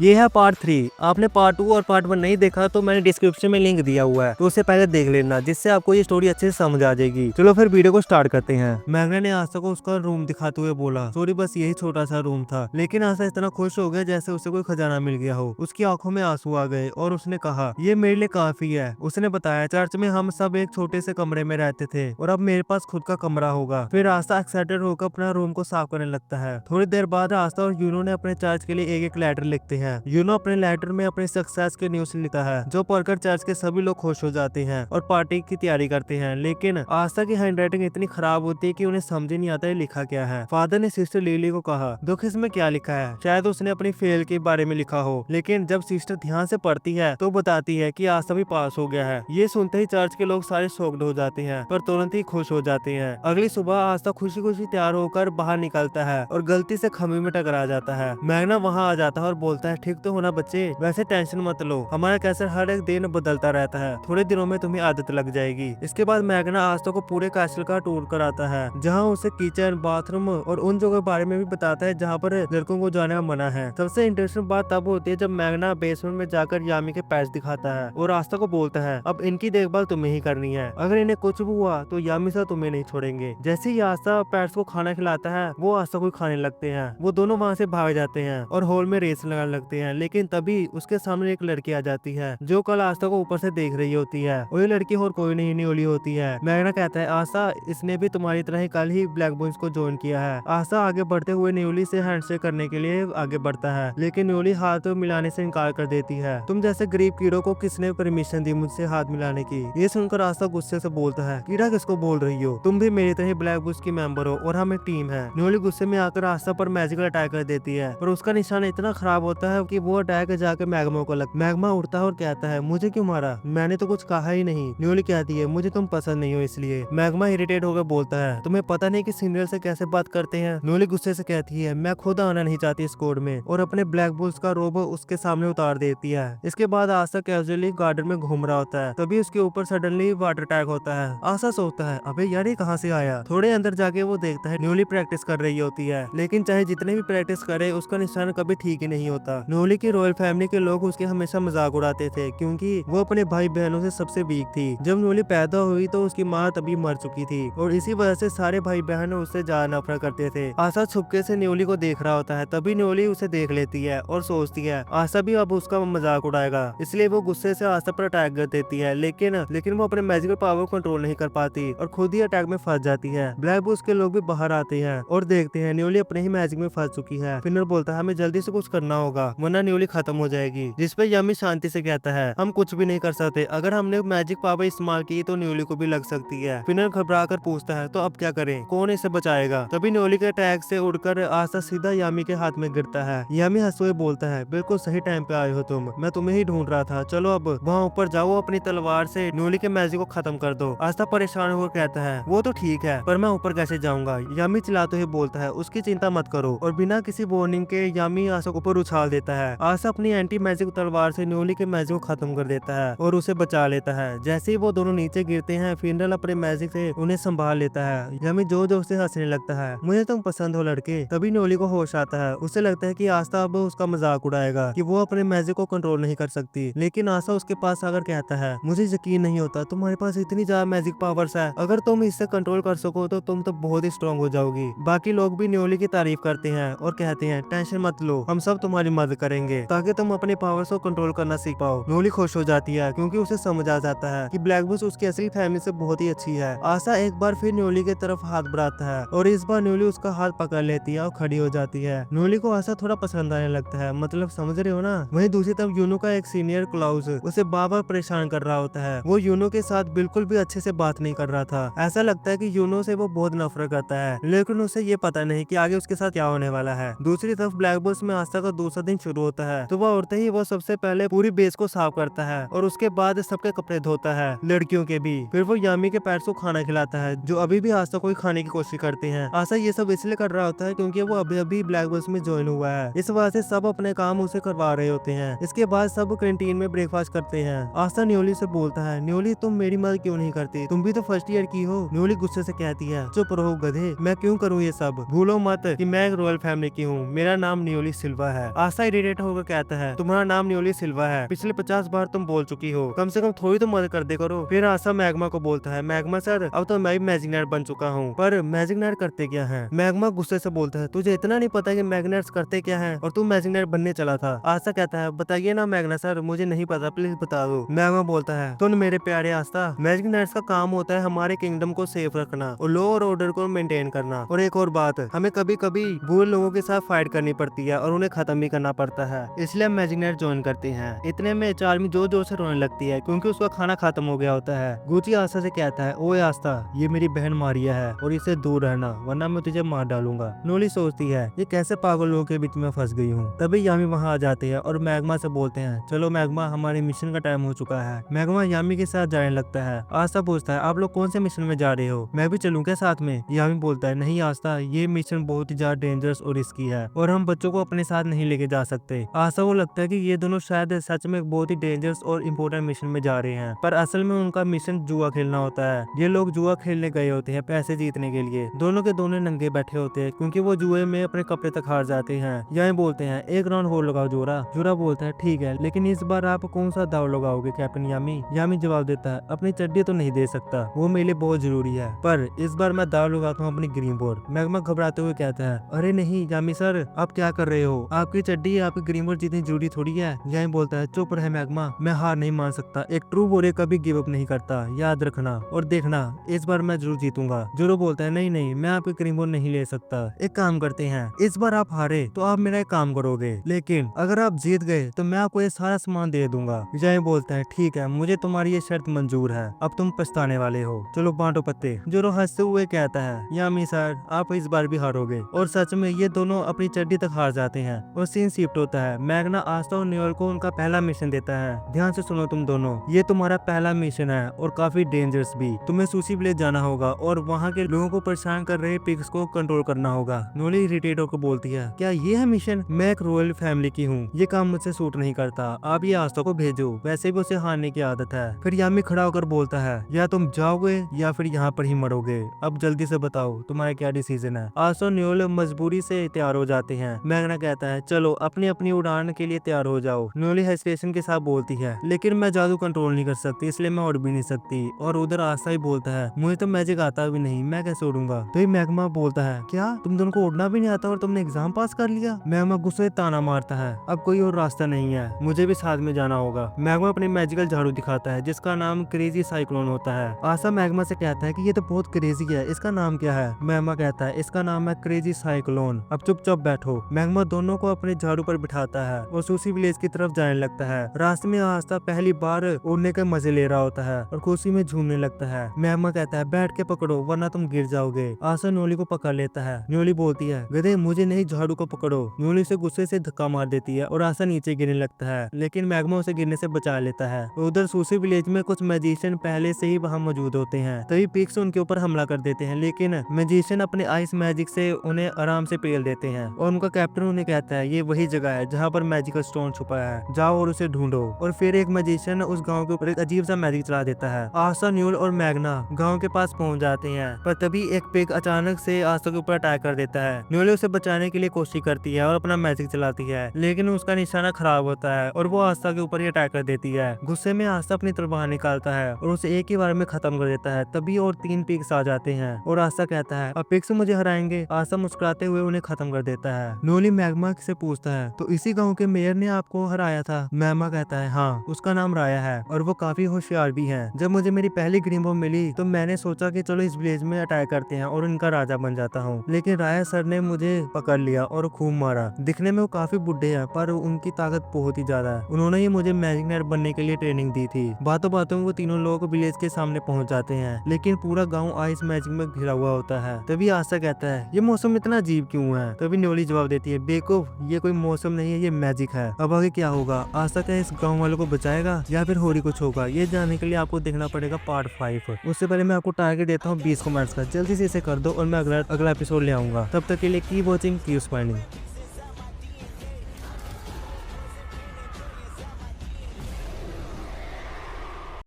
ये है पार्ट 3। आपने पार्ट 2 और पार्ट 1 नहीं देखा तो मैंने डिस्क्रिप्शन में लिंक दिया हुआ है, तो उसे पहले देख लेना, जिससे आपको ये स्टोरी अच्छे से समझ आ जाएगी। चलो फिर वीडियो को स्टार्ट करते हैं। मैग्ना ने आस्था को उसका रूम दिखाते हुए बोला, सॉरी बस यही छोटा सा रूम था। लेकिन आस्था इतना खुश हो गया जैसे उसे कोई खजाना मिल गया हो। उसकी आंखों में आंसू आ गए और उसने कहा, ये मेरे लिए काफी है। उसने बताया, चर्च में हम सब एक छोटे से कमरे में रहते थे और अब मेरे पास खुद का कमरा होगा। फिर आस्था एक्साइटेड होकर अपना रूम को साफ करने लगता है। थोड़ी देर बाद आस्था और यूनो ने अपने चर्च के लिए एक लेटर लिखते हैं। यूनो अपने लेटर में अपने सक्सेस के न्यूज लिखता है, जो पढ़कर चर्च के सभी लोग खुश हो जाते हैं और पार्टी की तैयारी करते हैं। लेकिन आस्था की हैंडराइटिंग इतनी खराब होती है कि उन्हें समझ ही नहीं आता ये लिखा क्या है। फादर ने सिस्टर लिली को कहा, दुख इसमें क्या लिखा है? शायद उसने अपनी फेल के बारे में लिखा हो। लेकिन जब सिस्टर ध्यान से पढ़ती है तो बताती है कि आस्था भी पास हो गया है। ये सुनते ही चर्च के लोग सारे शॉक्ड हो जाते हैं, पर तुरंत ही खुश हो जाते हैं। अगली सुबह आस्था खुशी खुशी तैयार होकर बाहर निकलता है और गलती से खम्भे में टकरा जाता है। मैग्ना वहाँ आ जाता है और बोलता है, ठीक तो होना बच्चे, वैसे टेंशन मत लो, हमारा कैसर हर एक दिन बदलता रहता है, थोड़े दिनों में तुम्हें आदत लग जाएगी। इसके बाद मैग्ना आस्था को पूरे कैसल का टूर कराता है, जहाँ उसे किचन, बाथरूम और उन जगह के बारे में भी बताता है जहाँ पर लड़कों को जाना मना है। सबसे इंटरेस्टिंग बात तब होती है जब मैग्ना बेसमेंट में जाकर यामी के पैच दिखाता है और आस्था को बोलता है, अब इनकी देखभाल तुम्हें ही करनी है, अगर इन्हें कुछ भी हुआ तो यामी से तुम्हें नहीं छोड़ेंगे। जैसे ही आस्था पैट्स को खाना खिलाता है, वो आस्था को खाने लगते हैं। वो दोनों वहाँ से भाग जाते हैं और हॉल में रेस लगाने लगते हैं। लेकिन तभी उसके सामने एक लड़की आ जाती है, जो कल आस्था को ऊपर से देख रही होती है, और ये लड़की और कोई नहीं न्यूली होती है। मैग्ना कहता है, आस्था, इसने भी तुम्हारी तरह ही कल ही ब्लैक बॉयज को ज्वाइन किया है। आस्था आगे बढ़ते हुए न्यूली से हैंडशेक करने के लिए आगे बढ़ता है, लेकिन न्यूली हाथ मिलाने से इनकार कर देती है। तुम जैसे गरीब कीड़ों को किसने परमिशन दी मुझसे हाथ मिलाने की? ये सुनकर आस्था गुस्से से बोलता है, कीड़ा किसको बोल रही हो? तुम भी मेरी तरह ब्लैक बॉयज की मेंबर हो और हम एक टीम है। न्यूली गुस्से में आकर आस्था पर मैजिकल अटैक कर देती है, पर उसका निशान इतना खराब होता है कि वो अटैक जाकर मैग्मा को लगता है। मैग्मा उठता है और कहता है, मुझे क्यों मारा? मैंने तो कुछ कहा ही नहीं। न्यूली कहती है, मुझे तुम पसंद नहीं हो इसलिए। मैग्मा इरिटेट होकर बोलता है, तुम्हें पता नहीं कि सीनियर से कैसे बात करते हैं? न्यूली गुस्से से कहती है, मैं खुद आना नहीं चाहती इस कोड में, और अपने ब्लैक बुल्स का रोब उसके सामने उतार देती है। इसके बाद आस्था कैजुअली गार्डन में घूम रहा होता है, तभी उसके ऊपर सडनली वाटर अटैक होता है। आस्था सोचता है, अबे यार ये कहाँ से आया? थोड़े अंदर जाके वो देखता है न्यूली प्रैक्टिस कर रही होती है, लेकिन चाहे जितने भी प्रैक्टिस करे उसका निशान कभी ठीक ही नहीं होता। न्यूली की रॉयल फैमिली के लोग उसके हमेशा मजाक उड़ाते थे, क्योंकि वो अपने भाई बहनों से सबसे वीक थी। जब न्यूली पैदा हुई तो उसकी माँ तभी मर चुकी थी, और इसी वजह से सारे भाई बहन उससे ज्यादा नफरत करते थे। आशा छुपके से न्यूली को देख रहा होता है, तभी न्यूली उसे देख लेती है और सोचती है आशा भी अब उसका मजाक उड़ाएगा, इसलिए वो गुस्से से आशा पर अटैक कर देती है। लेकिन वो अपने मैजिकल पावर को कंट्रोल नहीं कर पाती और खुद ही अटैक में फंस जाती है। ब्लैक बुल्स के लोग भी बाहर आते हैं और देखते हैं न्यूली अपने ही मैजिक में फंस चुकी है। फिनर बोलता है, हमें जल्दी से कुछ करना होगा वरना न्यूली खत्म हो जाएगी, जिस पे यमी शांति से कहता है, हम कुछ भी नहीं कर सकते, अगर हमने मैजिक पावर इस्तेमाल की तो न्यूली को भी लग सकती है। फिनर घबरा कर पूछता है, तो अब क्या करें, कौन इसे बचाएगा? तभी न्यूली के अटैक से उड़कर आस्था सीधा यामी के हाथ में गिरता है। यामी हंसते हुए बोलता है, बिल्कुल सही टाइम पे आए हो तुम, मैं तुम्हें ही ढूंढ रहा था, चलो अब वहाँ ऊपर जाओ, अपनी तलवार से न्यूली के मैजिक को खत्म कर दो। आस्था परेशान होकर कहता है, वो तो ठीक है, पर मैं ऊपर कैसे जाऊंगा? यामी चिल्लाते हुए बोलता है, उसकी चिंता मत करो, और बिना किसी वार्निंग के यामी आस्था को ऊपर उछाल देता है। आस्था अपनी एंटी मैजिक तलवार से न्यूली के मैजिक को खत्म कर देता है और उसे बचा लेता है। जैसे ही वो दोनों नीचे गिरते हैं, फिनरल अपने मैजिक से उन्हें संभाल लेता है। यामी जोर जोर से हंसने लगता है, मुझे तुम पसंद हो लड़के। तभी न्यूली को होश आता है, उसे लगता है कि आस्था अब उसका मजाक उड़ाएगा कि वो अपने मैजिक को कंट्रोल नहीं कर सकती। लेकिन आस्था उसके पास आकर कहता है, मुझे यकीन नहीं होता, तुम्हारे पास इतनी ज्यादा मैजिक पावर्स है, अगर तुम इससे कंट्रोल कर सको तो तुम तो बहुत ही स्ट्रॉन्ग हो जाओगी। बाकी लोग भी न्यूली की तारीफ करते हैं और कहते हैं, टेंशन मत लो, हम सब तुम्हारी मदद करेंगे ताकि तुम अपने पावर्स को कंट्रोल करना सीख पाओ। न्यूली खुश हो जाती है क्योंकि उसे समझ आ जाता है कि ब्लैक बुल्स उसकी असली फैमिली से बहुत ही अच्छी है। आशा एक बार फिर न्यूली की तरफ हाथ बढ़ाता है और इस बार न्यूली उसका हाथ पकड़ लेती है और खड़ी हो जाती है। न्यूली को आशा थोड़ा पसंद आने लगता है, मतलब समझ रहे हो ना। वहीं दूसरी तरफ यूनो का एक सीनियर क्लाउस उसे बार-बार परेशान कर रहा होता है। वो यूनो के साथ बिल्कुल भी अच्छे से बात नहीं कर रहा था। ऐसा लगता है कि यूनो से वो बहुत नफरत करता है, लेकिन उसे ये पता नहीं कि आगे उसके साथ क्या होने वाला है। दूसरी तरफ ब्लैक बुल्स में आस्था का दूसरा दिन शुरू होता है, तो वह उठते ही वो सबसे पहले पूरी बेस को साफ करता है और उसके बाद सबके कपड़े धोता है, लड़कियों के भी। फिर वो यामी के पैट्स को खाना खिलाता है, जो अभी भी आस्था को खाने की कोशिश करते हैं। आस्था ये सब इसलिए कर रहा होता है क्योंकि वो अभी अभी ब्लैक बुल्स में ज्वाइन हुआ है, इस वजह से सब अपने काम उसे करवा रहे होते हैं। इसके बाद सब कैंटीन में ब्रेकफास्ट करते हैं। आस्था न्यूली से बोलता है, न्यूली तुम मेरी मदद क्यों नहीं करती, तुम भी तो फर्स्ट ईयर की हो। न्यूली गुस्से से कहती है, चुप रहो गधे, मैं क्यों करूँ ये सब, भूलो मत कि मैं एक रॉयल फैमिली की हूँ, मेरा नाम न्यूली सिल्वा है। आस्था इरिटेट होकर कहता है तुम्हारा नाम न्योली सिल्वा है, पिछले 50 बार तुम बोल चुकी हो, कम से कम थोड़ी तो मदद कर दे करो। फिर आशा मैग्मा को बोलता है मैग्मा सर अब तो मैं भी मैजिक नाइट बन चुका हूँ, पर मैजिक नाइट करते क्या है। मैग्मा गुस्से से बोलता है तुझे इतना नहीं पता कि मैजिक नाइट्स करते क्या है और तू मैजिक नाइट बनने चला था। आशा कहता है बताइए ना मैग्ना सर, मुझे नहीं पता, प्लीज बता दो। मैग्मा बोलता है तुम मेरे प्यारे आस्था, मैजिक नाइट्स का काम होता है हमारे किंगडम को सेफ रखना और लॉ और ऑर्डर को मेंटेन करना, और एक और बात हमें कभी कभी बुरे लोगों के साथ फाइट करनी पड़ती है और उन्हें खत्म भी करना पड़ता है, इसलिए हम मैजिक नाइट ज्वाइन करते हैं। इतने में चार्मी जोर जोर से रोने लगती है क्योंकि उसका खाना खत्म हो गया होता है। गुची आस्था से कहता है ओए आस्था ये मेरी बहन मारिया है और इससे दूर रहना वरना मैं तुझे मार डालूंगा। नोली सोचती है ये कैसे पागल लोगों के बीच में फंस गई हूँ। तभी यामी वहाँ आ जाते हैं और मैग्मा से बोलते हैं चलो मैग्मा हमारे मिशन का टाइम हो चुका है। मैग्मा यामी के साथ जाने लगता है। आस्था पूछता है आप लोग कौन से मिशन में जा रहे हो, मैं भी चलूं क्या साथ में। यामी बोलता है नहीं आस्था ये मिशन बहुत ही ज्यादा डेंजरस और रिस्की है और हम बच्चों को अपने साथ नहीं लेके जा सकते। आस्था को लगता है कि ये दोनों शायद सच में बहुत ही डेंजरस और इम्पोर्टेंट मिशन में जा रहे हैं, पर असल में उनका मिशन जुआ खेलना होता है। ये लोग जुआ खेलने गए होते हैं पैसे जीतने के लिए। दोनों के दोनों नंगे बैठे होते हैं क्योंकि वो जुए में अपने कपड़े तक हार जाते हैं। यामी बोलते हैं एक राउंड और लगाओ जोरा। जोरा बोलता है ठीक है लेकिन इस बार आप कौन सा दाव लगाओगे कैप्टन यामी। यामी जवाब देता है अपनी चड्डी तो नहीं दे सकता, वो मेरे लिए बहुत जरूरी है, पर इस बार मैं दाव लगाता हूँ अपनी ग्रीन बोर्ड। मैग्मा घबराते हुए कहता है अरे नहीं यामी सर आप क्या कर रहे हो, आपकी चड्डी आपकी ग्रीन बोर्ड जितनी जरूरी थोड़ी है। यामी बोलता है चुप रहे मैग्मा, मैं हार नहीं मान सकता, एक ट्रू वॉरियर कभी गिव अप नहीं करता, याद रखना और देखना इस बार मैं जरूर जीतूंगा। जोरो बोलता है नहीं नहीं मैं आपकी ग्रीन बोर्ड नहीं ले सकता, एक काम करते हैं इस बार आप हारे तो आप मेरा एक काम करोगे, लेकिन अगर आप जीत गए तो मैं आपको ये सारा सामान दे दूंगा। यामी बोलता है ठीक है मुझे तुम्हारी ये शर्त मंजूर है, अब तुम पछताने वाले हो, चलो बांटो पत्ते। जोरो हंसते हुए कहता है यामी सर आप इस बार भी हारोगे, और सच में ये दोनों अपनी चड्डी तक हार जाते हैं और सीन शिफ्ट होता है। मैग्ना आस्था और न्योल को उनका पहला मिशन देता है। ध्यान से सुनो तुम दोनों, ये तुम्हारा पहला मिशन है और काफी डेंजरस भी। तुम्हें सुशी विलेज जाना होगा और वहाँ के लोगों को परेशान कर रहे पिग्स को कंट्रोल करना होगा। नोली इरिटेट होकर बोलती है क्या ये है मिशन, मैं एक रॉयल फैमिली की हूँ, ये काम मुझसे सूट नहीं करता, आप ये आस्था को भेजो, वैसे भी उसे हारने की आदत है। फिर यामी खड़ा होकर बोलता है या तुम जाओगे या फिर यहाँ पर ही मरोगे, अब जल्दी से बताओ तुम्हारा क्या डिसीजन है। आस्था और न्योल मजबूरी से तैयार हो जाते हैं। मैग्ना कहता है चलो अपनी अपनी उड़ान के लिए तैयार हो जाओ। न्योली हेजिटेशन के साथ बोलती है लेकिन मैं जादू कंट्रोल नहीं कर सकती इसलिए मैं उड़ भी नहीं सकती, और उधर आस्था ही बोलता है मुझे तो मैजिक आता भी नहीं, मैं कैसे उड़ूंगा। तो मैग्मा बोलता है क्या तुम दोनों को उड़ना भी नहीं आता और तुमने एग्जाम पास कर लिया। मैग्मा गुस्से से ताना मारता है अब कोई और रास्ता नहीं है, मुझे भी साथ में जाना होगा। मैग्मा अपनी मैजिकल झाड़ू दिखाता है जिसका नाम क्रेजी साइक्लोन होता है। आशा मैग्मा से कहता है कि ये तो बहुत क्रेजी है, इसका नाम क्या है। मैग्मा कहता है इसका नाम है क्रेजी साइक्लोन, अब चुपचाप बैठो। मैग्मा दोनों को अपने झाड़ू पर बिठाता है और सुशी विलेज की तरफ जाने लगता है। रास्ते में आस्था पहली बार उड़ने के मजे ले रहा होता है और खुशी में झूमने लगता है। मैग्मा कहता है बैठ के पकड़ो वरना तुम गिर जाओगे। आशा न्योली को पकड़ लेता है। न्योली बोलती है गधे मुझे नहीं झाड़ू को पकड़ो। न्योली से गुस्से से धक्का मार देती है और आशा नीचे गिरने लगता है, लेकिन मैग्मा उसे गिरने से बचा लेता है। उधर सुशी विलेज में कुछ मैजिशियन पहले से ही वहाँ मौजूद होते हैं, तभी पिग्स उनके ऊपर हमला कर देते हैं, लेकिन मैजिशियन अपने आइस मैजिक से उन्हें आराम से पेल देते हैं और उनका कैप्टन उन्हें कहता है ये वही जगह है जहाँ पर मैजिकल स्टोन छुपा है, जाओ और उसे ढूंढो। और फिर एक मैजिशियन उस गाँव के ऊपर एक अजीब सा मैजिक चला देता है। आशा न्योल और मैग्ना गाँव के पास पहुँच जाते हैं, पर तभी एक पिग अचानक से आस्था के ऊपर अटैक कर देता है। न्योल उसे बचाने के लिए कोशिश करती है और अपना मैजिक चलाती है, लेकिन उसका निशाना खराब होता है और वो आस्था के ऊपर ही अटैक कर देती है। गुस्से में आस्था अपनी तलवार निकालता है और उसे एक ही बार में खत्म कर देता है। तभी और 3 पिग्स आ जाते हैं और आस्था कहता है अब पिग्स मुझे हराएंगे। आस्था मुस्कुराते हुए उन्हें खत्म कर देता है। न्योली मैग्मा से पूछता है तो इसी गाँव के मेयर ने आपको हराया था। मैग्मा कहता है हाँ, उसका नाम राया है और वो काफी होशियार भी है। जब मुझे मेरी पहली ग्रीन बॉम्ब मिली तो मैंने सोचा कि चलो इस विलेज में अटैक करते हैं और इनका राजा बन जाता हूँ, लेकिन राया सर ने मुझे पकड़ लिया और खूब मारा। दिखने में वो काफी बुढ़े हैं पर उनकी ताकत बहुत ही ज्यादा है। उन्होंने ही मुझे मैजिक नाइट बनने के लिए ट्रेनिंग दी थी। बातों बातों में वो तीनों लोग विलेज के सामने पहुंच जाते हैं, लेकिन पूरा गाँव आइस मैजिक में घिरा हुआ होता है। तभी आशा कहता है ये मौसम इतना अजीब क्यों है। तभी न्योली जवाब देती है बेवकूफ, ये कोई मौसम नहीं है, ये मैजिक है। अब आगे क्या होगा, आशा क्या इस गाँव वालों को बचाएगा या फिर और ही कुछ होगा, ये जानने के लिए आपको देखना पड़ेगा पार्ट 5। उससे पहले मैं आपको टारगेट देता हूँ 20 कमेंट्स का, जल्दी से इसे कर दो और मैं अगला एपिसोड ले आऊंगा। तब तक के लिए कीप वॉचिंग, कीप स्माइलिंग।